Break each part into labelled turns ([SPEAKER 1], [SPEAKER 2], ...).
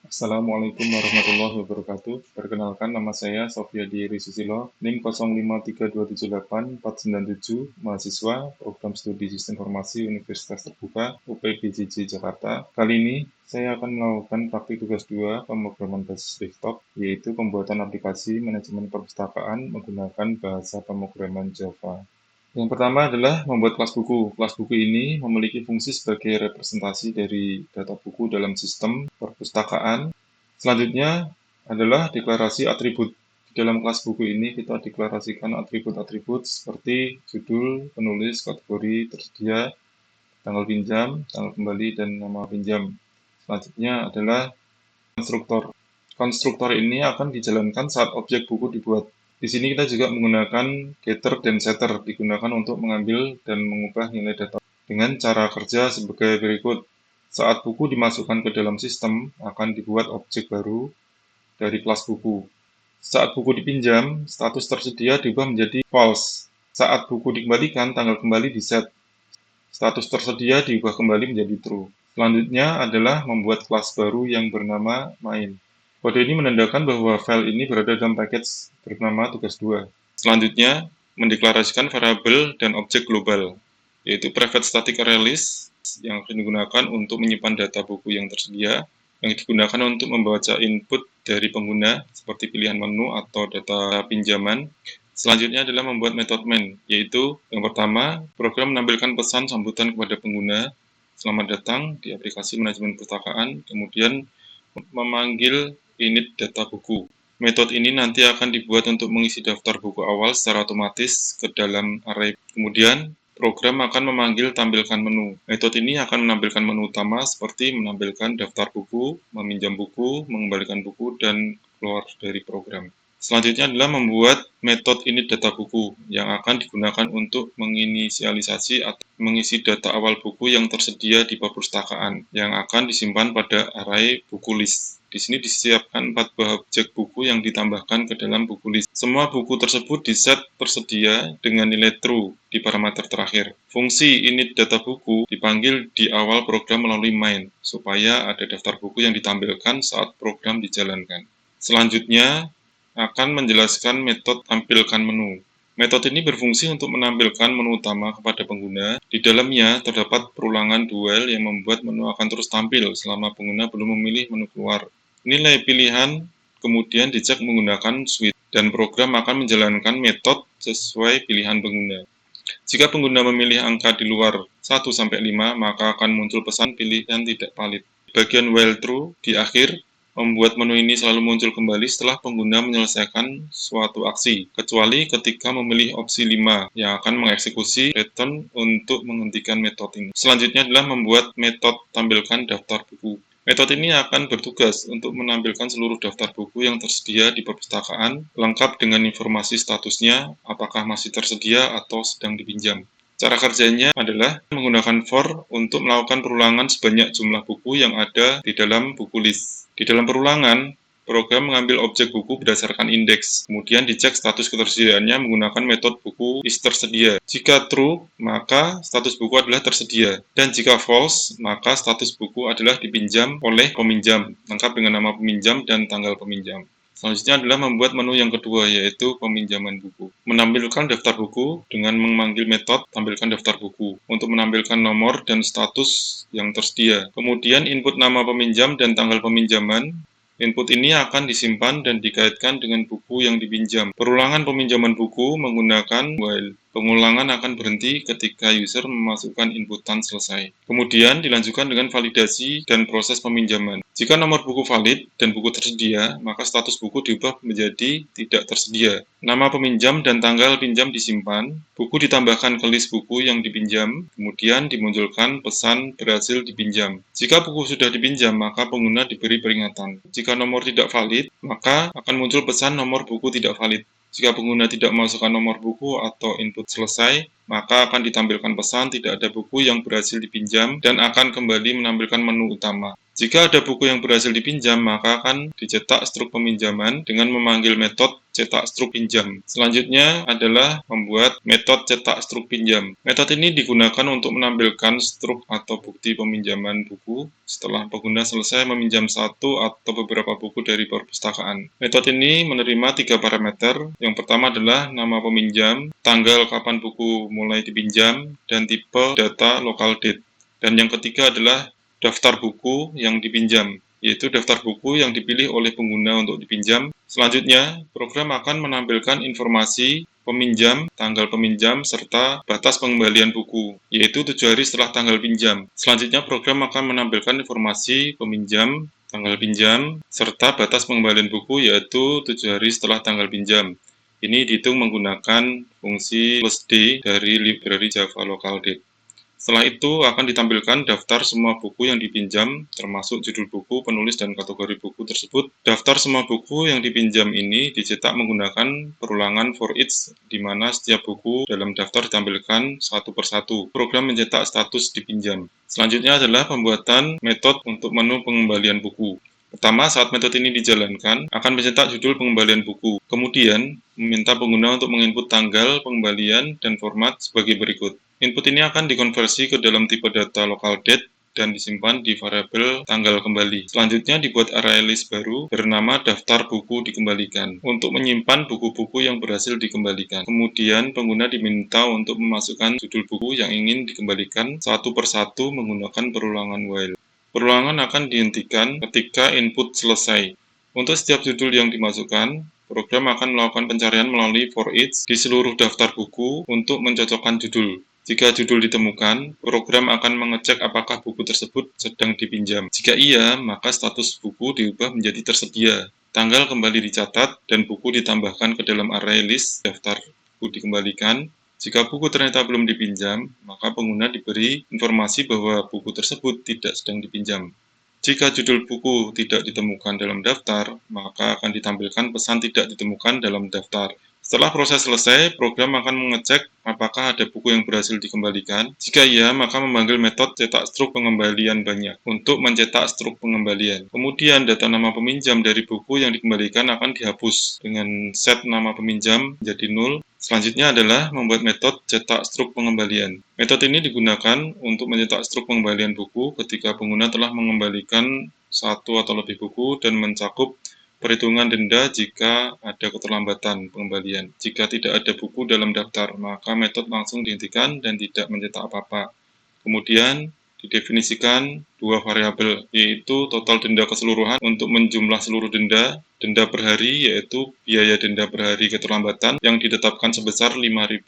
[SPEAKER 1] Assalamualaikum warahmatullahi wabarakatuh. Perkenalkan, nama saya Sofyadi Susilo, NIM 0532784997, mahasiswa Program Studi Sistem Informasi Universitas Terbuka UPBJJ Jakarta. Kali ini saya akan melakukan praktik tugas 2 pemrograman basis desktop, yaitu pembuatan aplikasi manajemen perpustakaan menggunakan bahasa pemrograman Java. Yang pertama adalah membuat kelas buku. Kelas buku ini memiliki fungsi sebagai representasi dari data buku dalam sistem perpustakaan. Selanjutnya adalah deklarasi atribut. Di dalam kelas buku ini kita deklarasikan atribut-atribut seperti judul, penulis, kategori, tersedia, tanggal pinjam, tanggal kembali, dan nama pinjam. Selanjutnya adalah konstruktor. Konstruktor ini akan dijalankan saat objek buku dibuat. Di sini kita juga menggunakan getter dan setter, digunakan untuk mengambil dan mengubah nilai data. Dengan cara kerja sebagai berikut. Saat buku dimasukkan ke dalam sistem, akan dibuat objek baru dari kelas buku. Saat buku dipinjam, status tersedia diubah menjadi false. Saat buku dikembalikan, tanggal kembali diset. Status tersedia diubah kembali menjadi true. Selanjutnya adalah membuat kelas baru yang bernama main. Kode ini menandakan bahwa file ini berada dalam package bernama tugas 2. Selanjutnya, mendeklarasikan variabel dan objek global, yaitu private static array list yang akan digunakan untuk menyimpan data buku yang tersedia, yang digunakan untuk membaca input dari pengguna seperti pilihan menu atau data pinjaman. Selanjutnya adalah membuat metode main, yaitu yang pertama, program menampilkan pesan sambutan kepada pengguna, selamat datang di aplikasi manajemen perpustakaan, kemudian memanggil init data buku. Metode ini nanti akan dibuat untuk mengisi daftar buku awal secara otomatis ke dalam array. Kemudian, program akan memanggil tampilkan menu. Metode ini akan menampilkan menu utama seperti menampilkan daftar buku, meminjam buku, mengembalikan buku, dan keluar dari program. Selanjutnya adalah membuat metode init data buku yang akan digunakan untuk menginisialisasi atau mengisi data awal buku yang tersedia di perpustakaan yang akan disimpan pada array buku list. Di sini disiapkan 4 buah objek buku yang ditambahkan ke dalam buku list. Semua buku tersebut diset tersedia dengan nilai true di parameter terakhir. Fungsi init data buku dipanggil di awal program melalui main, supaya ada daftar buku yang ditampilkan saat program dijalankan. Selanjutnya, akan menjelaskan metode tampilkan menu. Metode ini berfungsi untuk menampilkan menu utama kepada pengguna. Di dalamnya terdapat perulangan duel yang membuat menu akan terus tampil selama pengguna belum memilih menu keluar. Nilai pilihan kemudian dicek menggunakan switch, dan program akan menjalankan metode sesuai pilihan pengguna. Jika pengguna memilih angka di luar 1-5, maka akan muncul pesan pilihan tidak valid. Bagian while true di akhir membuat menu ini selalu muncul kembali setelah pengguna menyelesaikan suatu aksi, kecuali ketika memilih opsi 5 yang akan mengeksekusi return untuk menghentikan metode ini. Selanjutnya adalah membuat metode tampilkan daftar buku. Metode ini akan bertugas untuk menampilkan seluruh daftar buku yang tersedia di perpustakaan, lengkap dengan informasi statusnya, apakah masih tersedia atau sedang dipinjam. Cara kerjanya adalah menggunakan for untuk melakukan perulangan sebanyak jumlah buku yang ada di dalam buku list. Di dalam perulangan, program mengambil objek buku berdasarkan indeks, kemudian dicek status ketersediaannya menggunakan metode buku is tersedia. Jika true, maka status buku adalah tersedia, dan jika false, maka status buku adalah dipinjam oleh peminjam, lengkap dengan nama peminjam dan tanggal peminjam. Selanjutnya adalah membuat menu yang kedua, yaitu peminjaman buku. Menampilkan daftar buku dengan memanggil metode tampilkan daftar buku untuk menampilkan nomor dan status yang tersedia. Kemudian input nama peminjam dan tanggal peminjaman. Input ini akan disimpan dan dikaitkan dengan buku yang dipinjam. Perulangan peminjaman buku menggunakan while. Pengulangan akan berhenti ketika user memasukkan inputan selesai. Kemudian dilanjutkan dengan validasi dan proses peminjaman. Jika nomor buku valid dan buku tersedia, maka status buku diubah menjadi tidak tersedia. Nama peminjam dan tanggal pinjam disimpan, buku ditambahkan ke list buku yang dipinjam, kemudian dimunculkan pesan berhasil dipinjam. Jika buku sudah dipinjam, maka pengguna diberi peringatan. Jika nomor tidak valid, maka akan muncul pesan nomor buku tidak valid. Jika pengguna tidak memasukkan nomor buku atau input selesai, maka akan ditampilkan pesan tidak ada buku yang berhasil dipinjam dan akan kembali menampilkan menu utama. Jika ada buku yang berhasil dipinjam, maka akan dicetak struk peminjaman dengan memanggil metode cetak struk pinjam. Selanjutnya adalah membuat metode cetak struk pinjam. Metode ini digunakan untuk menampilkan struk atau bukti peminjaman buku setelah pengguna selesai meminjam satu atau beberapa buku dari perpustakaan. Metode ini menerima 3 parameter. Yang pertama adalah nama peminjam, tanggal kapan buku mulai dipinjam, dan tipe data local date. Dan yang ketiga adalah daftar buku yang dipinjam, yaitu daftar buku yang dipilih oleh pengguna untuk dipinjam. Selanjutnya, program akan menampilkan informasi peminjam, tanggal peminjam, serta batas pengembalian buku, yaitu 7 hari setelah tanggal pinjam. Selanjutnya, program akan menampilkan informasi peminjam, tanggal pinjam, serta batas pengembalian buku, yaitu 7 hari setelah tanggal pinjam. Ini dihitung menggunakan fungsi +D dari library Java Local Date. Setelah itu akan ditampilkan daftar semua buku yang dipinjam, termasuk judul buku, penulis, dan kategori buku tersebut. Daftar semua buku yang dipinjam ini dicetak menggunakan perulangan for each, di mana setiap buku dalam daftar ditampilkan satu persatu. Program mencetak status dipinjam. Selanjutnya adalah pembuatan metode untuk menu pengembalian buku. Pertama, saat metode ini dijalankan, akan mencetak judul pengembalian buku. Kemudian, meminta pengguna untuk menginput tanggal pengembalian dan format sebagai berikut. Input ini akan dikonversi ke dalam tipe data local date dan disimpan di variabel tanggal kembali. Selanjutnya dibuat array list baru bernama daftar buku dikembalikan untuk menyimpan buku-buku yang berhasil dikembalikan. Kemudian pengguna diminta untuk memasukkan judul buku yang ingin dikembalikan satu persatu menggunakan perulangan while. Perulangan akan dihentikan ketika input selesai. Untuk setiap judul yang dimasukkan, program akan melakukan pencarian melalui for each di seluruh daftar buku untuk mencocokkan judul. Jika judul ditemukan, program akan mengecek apakah buku tersebut sedang dipinjam. Jika iya, maka status buku diubah menjadi tersedia. Tanggal kembali dicatat dan buku ditambahkan ke dalam array list daftar buku dikembalikan. Jika buku ternyata belum dipinjam, maka pengguna diberi informasi bahwa buku tersebut tidak sedang dipinjam. Jika judul buku tidak ditemukan dalam daftar, maka akan ditampilkan pesan tidak ditemukan dalam daftar. Setelah proses selesai, program akan mengecek apakah ada buku yang berhasil dikembalikan. Jika iya, maka memanggil metode cetak struk pengembalian banyak untuk mencetak struk pengembalian. Kemudian data nama peminjam dari buku yang dikembalikan akan dihapus dengan set nama peminjam menjadi 0. Selanjutnya adalah membuat metode cetak struk pengembalian. Metode ini digunakan untuk mencetak struk pengembalian buku ketika pengguna telah mengembalikan satu atau lebih buku dan mencakup perhitungan denda jika ada keterlambatan pengembalian. Jika tidak ada buku dalam daftar, maka metode langsung dihentikan dan tidak mencetak apa-apa. Kemudian didefinisikan dua variabel, yaitu total denda keseluruhan untuk menjumlah seluruh denda per hari, yaitu biaya denda per hari keterlambatan yang ditetapkan sebesar Rp5.000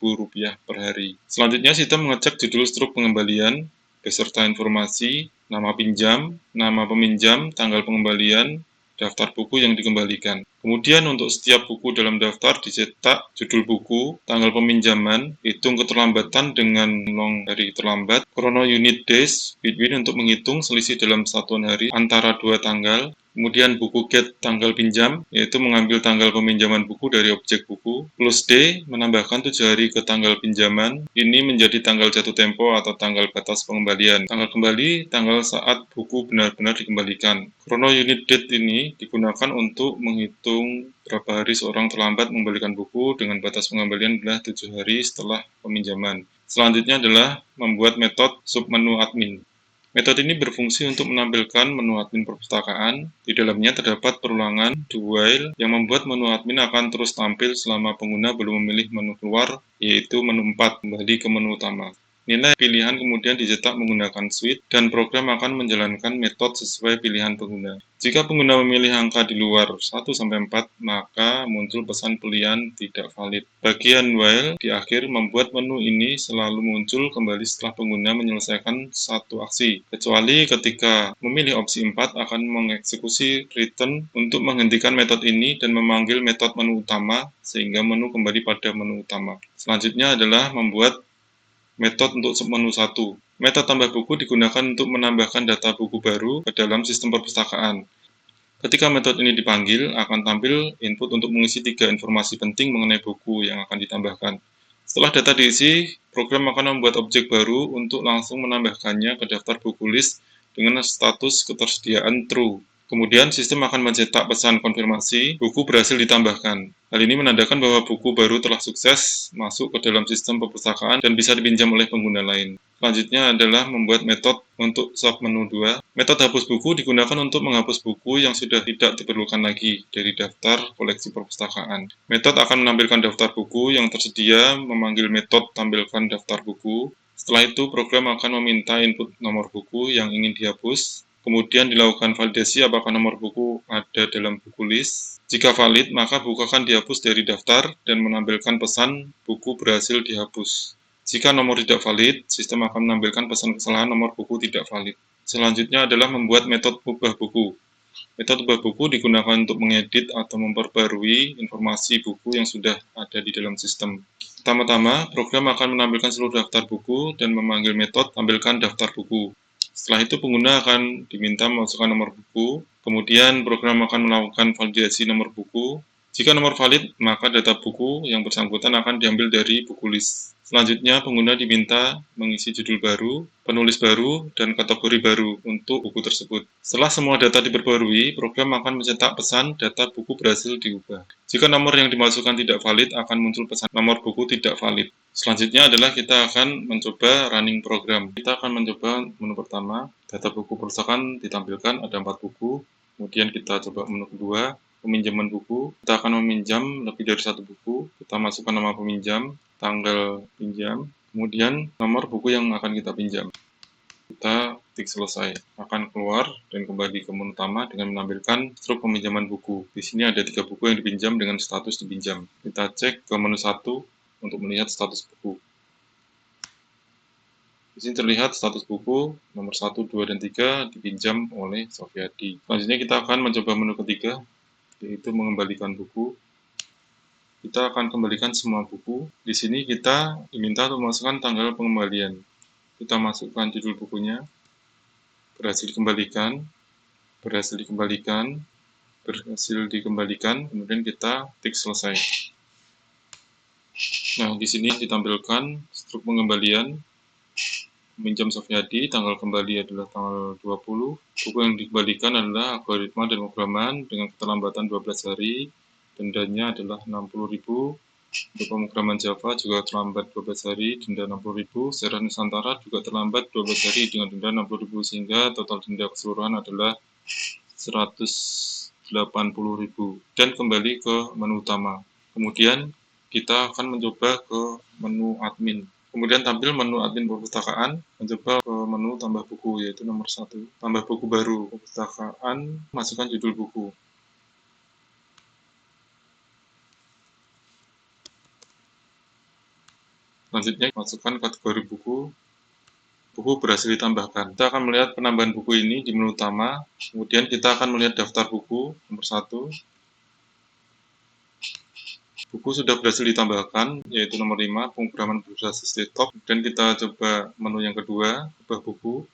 [SPEAKER 1] per hari. Selanjutnya, sistem mengecek judul struk pengembalian beserta informasi, nama pinjam, nama peminjam, tanggal pengembalian, daftar buku yang dikembalikan. Kemudian untuk setiap buku dalam daftar dicetak judul buku, tanggal peminjaman, hitung keterlambatan dengan long hari terlambat, chrono unit days, between untuk menghitung selisih dalam satuan hari antara dua tanggal, kemudian buku get tanggal pinjam, yaitu mengambil tanggal peminjaman buku dari objek buku, plus D, menambahkan 7 hari ke tanggal pinjaman, ini menjadi tanggal jatuh tempo atau tanggal batas pengembalian. Tanggal kembali, tanggal saat buku benar-benar dikembalikan. Chrono unit date ini digunakan untuk menghitung berapa hari seorang terlambat mengembalikan buku dengan batas pengembalian adalah 7 hari setelah peminjaman. Selanjutnya adalah membuat metode submenu admin. Metode ini berfungsi untuk menampilkan menu admin perpustakaan. Di dalamnya terdapat perulangan do while yang membuat menu admin akan terus tampil selama pengguna belum memilih menu keluar, yaitu menu 4, kembali ke menu utama. Nilai pilihan kemudian dicetak menggunakan switch dan program akan menjalankan metode sesuai pilihan pengguna. Jika pengguna memilih angka di luar 1-4, maka muncul pesan pilihan tidak valid. Bagian while di akhir membuat menu ini selalu muncul kembali setelah pengguna menyelesaikan satu aksi, kecuali ketika memilih opsi 4 akan mengeksekusi return untuk menghentikan metode ini dan memanggil metode menu utama sehingga menu kembali pada menu utama. Selanjutnya adalah membuat metode untuk submenu 1. Metode tambah buku digunakan untuk menambahkan data buku baru ke dalam sistem perpustakaan. Ketika metode ini dipanggil, akan tampil input untuk mengisi 3 informasi penting mengenai buku yang akan ditambahkan. Setelah data diisi, program akan membuat objek baru untuk langsung menambahkannya ke daftar buku list dengan status ketersediaan true. Kemudian sistem akan mencetak pesan konfirmasi buku berhasil ditambahkan. Hal ini menandakan bahwa buku baru telah sukses masuk ke dalam sistem perpustakaan dan bisa dipinjam oleh pengguna lain. Selanjutnya adalah membuat metode untuk submenu 2. Metode hapus buku digunakan untuk menghapus buku yang sudah tidak diperlukan lagi dari daftar koleksi perpustakaan. Metode akan menampilkan daftar buku yang tersedia, memanggil metode tampilkan daftar buku. Setelah itu, program akan meminta input nomor buku yang ingin dihapus. Kemudian dilakukan validasi apakah nomor buku ada dalam buku list. Jika valid, maka buku akan dihapus dari daftar dan menampilkan pesan buku berhasil dihapus. Jika nomor tidak valid, sistem akan menampilkan pesan kesalahan nomor buku tidak valid. Selanjutnya adalah membuat metode ubah buku. Metode ubah buku digunakan untuk mengedit atau memperbarui informasi buku yang sudah ada di dalam sistem. Pertama-tama, program akan menampilkan seluruh daftar buku dan memanggil metode tampilkan daftar buku. Setelah itu, pengguna akan diminta memasukkan nomor buku, kemudian program akan melakukan validasi nomor buku. Jika nomor valid, maka data buku yang bersangkutan akan diambil dari buku list. Selanjutnya, pengguna diminta mengisi judul baru, penulis baru, dan kategori baru untuk buku tersebut. Setelah semua data diperbarui, program akan mencetak pesan data buku berhasil diubah. Jika nomor yang dimasukkan tidak valid, akan muncul pesan nomor buku tidak valid. Selanjutnya adalah kita akan mencoba running program. Kita akan mencoba menu pertama, data buku perpustakaan ditampilkan, ada 4 buku. Kemudian kita coba menu kedua, peminjaman buku. Kita akan meminjam lebih dari 1 buku. Kita masukkan nama peminjam, tanggal pinjam, kemudian nomor buku yang akan kita pinjam. Kita klik selesai, akan keluar dan kembali ke menu utama dengan menampilkan struk peminjaman buku. Di sini ada 3 buku yang dipinjam dengan status dipinjam. Kita cek ke menu 1 untuk melihat status buku. Di sini terlihat status buku nomor 1, 2, dan 3 dipinjam oleh Sofiadi. Selanjutnya kita akan mencoba menu ketiga, yaitu mengembalikan buku. Kita akan kembalikan semua buku. Di sini kita diminta untuk memasukkan tanggal pengembalian. Kita masukkan judul bukunya, berhasil dikembalikan, berhasil dikembalikan, berhasil dikembalikan, kemudian kita klik selesai. Nah, di sini ditampilkan struk pengembalian, peminjam Sofiadi, tanggal kembali adalah tanggal 20, buku yang dikembalikan adalah algoritma dan pemrograman dengan keterlambatan 12 hari, dendanya adalah 60.000. Untuk pemrograman Java juga terlambat 12 hari, denda 60.000. Sejarah Nusantara juga terlambat 12 hari dengan denda 60.000, sehingga total denda keseluruhan adalah 180.000. Dan kembali ke menu utama. Kemudian kita akan mencoba ke menu admin. Kemudian tampil menu admin perpustakaan, mencoba ke menu tambah buku, yaitu nomor 1. Tambah buku baru, perpustakaan, masukkan judul buku. Selanjutnya, masukkan kategori buku. Buku berhasil ditambahkan. Kita akan melihat penambahan buku ini di menu utama. Kemudian kita akan melihat daftar buku nomor 1. Buku sudah berhasil ditambahkan, yaitu nomor 5, pemrograman berbasis desktop. Dan kita coba menu yang kedua, ubah buku.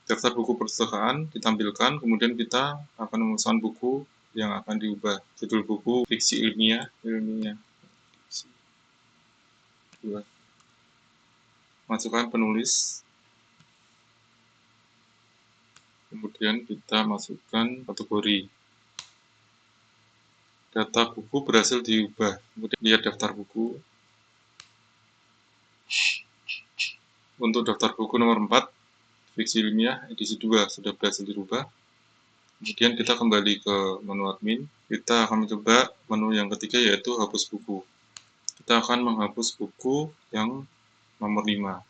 [SPEAKER 1] Daftar buku perpustakaan ditampilkan, kemudian kita akan memasukkan buku yang akan diubah. Judul buku fiksi ilmiah. Masukkan penulis. Kemudian kita masukkan kategori. Data buku berhasil diubah. Kemudian lihat daftar buku. Untuk daftar buku nomor 4, fiksi ilmiah edisi 2 sudah berhasil dirubah. Kemudian kita kembali ke menu admin. Kita akan mencoba menu yang ketiga, yaitu hapus buku. Kita akan menghapus buku yang nomor 5.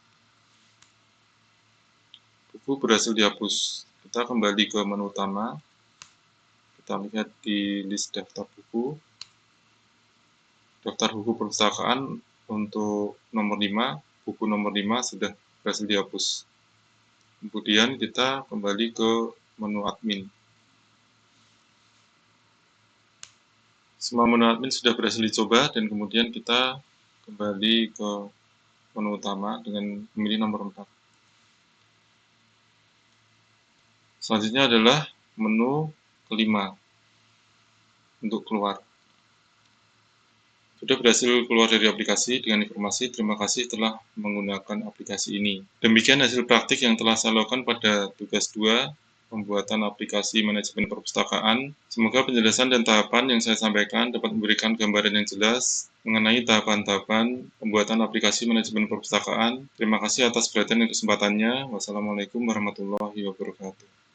[SPEAKER 1] Buku berhasil dihapus. Kita kembali ke menu utama. Kita lihat di list daftar buku. Daftar buku perpustakaan untuk nomor 5, buku nomor 5 sudah berhasil dihapus. Kemudian kita kembali ke menu admin. Semua menu admin sudah berhasil dicoba dan kemudian kita kembali ke menu utama dengan memilih nomor 4. Selanjutnya adalah menu kelima untuk keluar. Sudah berhasil keluar dari aplikasi dengan informasi terima kasih telah menggunakan aplikasi ini. Demikian hasil praktik yang telah saya lakukan pada tugas 2 pembuatan aplikasi manajemen perpustakaan. Semoga penjelasan dan tahapan yang saya sampaikan dapat memberikan gambaran yang jelas mengenai tahapan-tahapan pembuatan aplikasi manajemen perpustakaan. Terima kasih atas perhatian dan kesempatannya. Wassalamualaikum warahmatullahi wabarakatuh.